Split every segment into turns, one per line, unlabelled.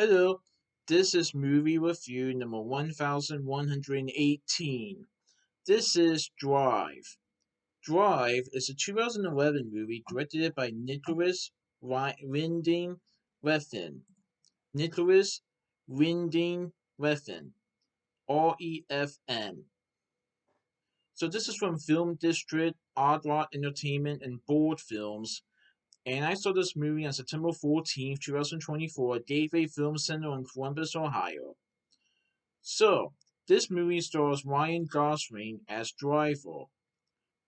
Hello, this is Movie Review number 1118. This is Drive. Drive is a 2011 movie directed by Nicholas Winding Refn. Nicholas Winding Refn. REFN. So this is from Filmdistrict, Oddlot Entertainment, and Board Films. And I saw this movie on September 14th, 2024 at Gateway Film Center in Columbus, Ohio. So, this movie stars Ryan Gosling as Driver.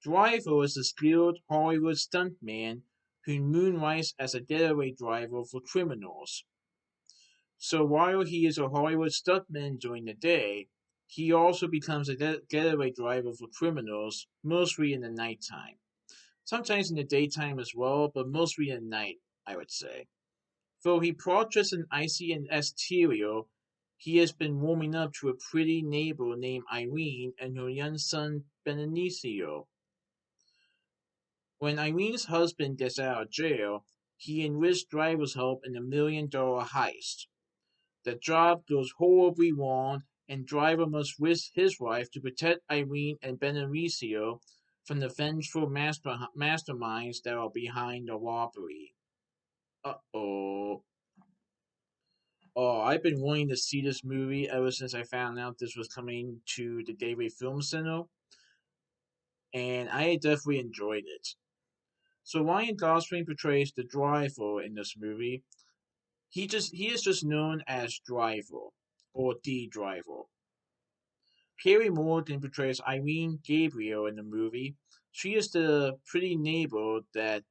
Driver is a skilled Hollywood stuntman who moonlights as a getaway driver for criminals. So while he is a Hollywood stuntman during the day, he also becomes a getaway driver for criminals, mostly in the nighttime. Sometimes in the daytime as well, but mostly at night, I would say. Though he portrays an icy and exterior, he has been warming up to a pretty neighbor named Irene and her young son Benicio. When Irene's husband gets out of jail, he enlists Driver's help in a $1 million heist. The job goes horribly wrong, and Driver must risk his life to protect Irene and Benicio from the vengeful masterminds that are behind the robbery. Uh-oh. Oh, I've been wanting to see this movie ever since I found out this was coming to the Gateway Film Center, and I definitely enjoyed it. So Ryan Gosling portrays the driver in this movie. He is just known as Driver or the Driver. Carrie Morgan portrays Irene Gabriel in the movie. She is the pretty neighbor that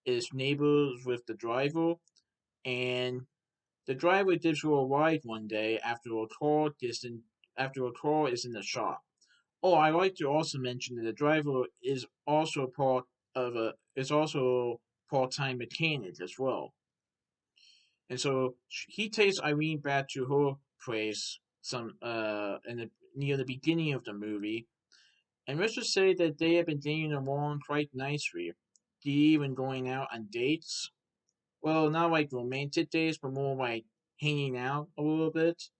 is neighbors with the driver, and the driver gives her a ride one day after a car is in the shop. Oh, I like to also mention that the driver is also part-time mechanic as well. And so he takes Irene back to her place near the beginning of the movie, and let's just say that they have been dating along quite nicely. They even going out on dates. Well, not like romantic dates, but more like hanging out a little bit.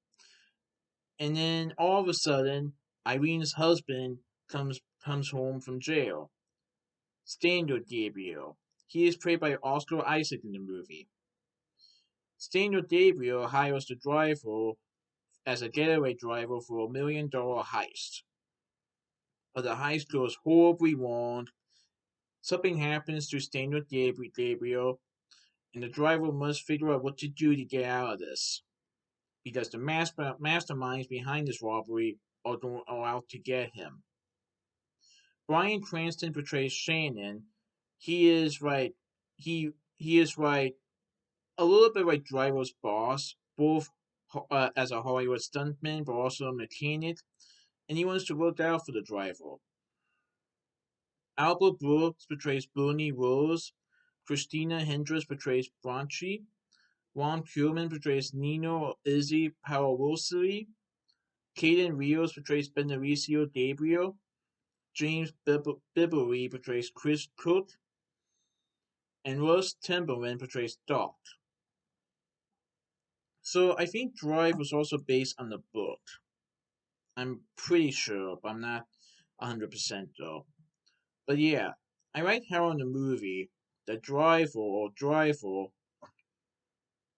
And then all of a sudden, Irene's husband comes home from jail. Standard Gabriel. He is played by Oscar Isaac in the movie. Standard Gabriel hires the driver as a getaway driver for $1 million heist. But the heist goes horribly wrong. Something happens to Standard Gabriel, and the driver must figure out what to do to get out of this. Because the masterminds behind this robbery are out to get him. Bryan Cranston portrays Shannon. He is right. He is right. A little bit like Driver's boss, both as a Hollywood stuntman, but also a mechanic, and he wants to look out for the driver. Albert Brooks portrays Bernie Rose. Christina Hendricks portrays Blanche. Ron Perlman portrays Nino or Izzy Pararosi. Caden Rios portrays Benicio Gabriel. James Bibbery portrays Chris Cook. And Russ Timberman portrays Doc. So I think Drive was also based on the book. I'm pretty sure, but I'm not 100% though. But yeah, I like how in the movie, the driver,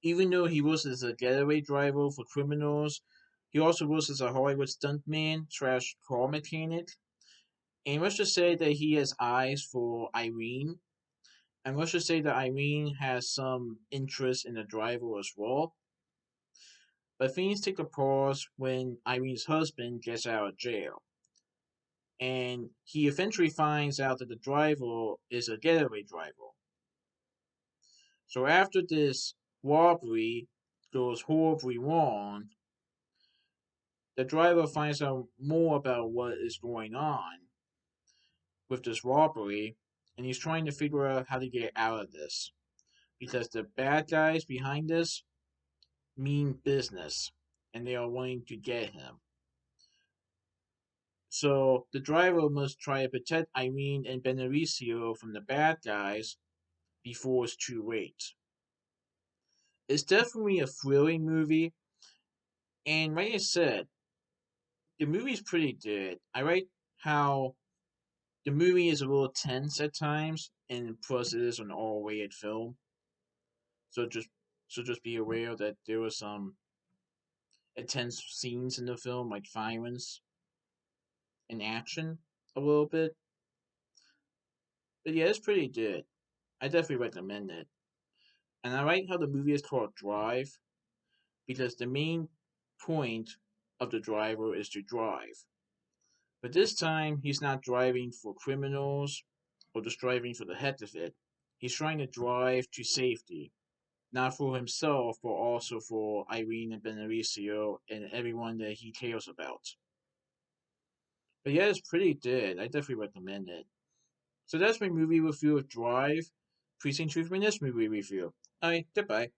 even though he was as a getaway driver for criminals, he also was as a Hollywood stuntman slash car mechanic. And let's just say that he has eyes for Irene. And let's just say that Irene has some interest in the driver as well. But things take a pause when Irene's husband gets out of jail. And he eventually finds out that the driver is a getaway driver. So after this robbery goes horribly wrong, the driver finds out more about what is going on with this robbery, and he's trying to figure out how to get out of this. Because the bad guys behind this mean business, and they are wanting to get him. So the driver must try to protect Irene and Benicio from the bad guys before it's too late. It's definitely a thrilling movie, and like I said, the movie's pretty good. I like how the movie is a little tense at times, and plus it is an R-rated film. So just be aware that there were some intense scenes in the film, like violence and action, a little bit. But yeah, it's pretty good. I definitely recommend it. And I like how the movie is called Drive because the main point of the driver is to drive. But this time, he's not driving for criminals or just driving for the heck of it. He's trying to drive to safety, not for himself, but also for Irene and Benicio and everyone that he cares about. But yeah, it's pretty good. I definitely recommend it. So that's my movie review of Drive. Please enjoy my next movie review. Alright, goodbye.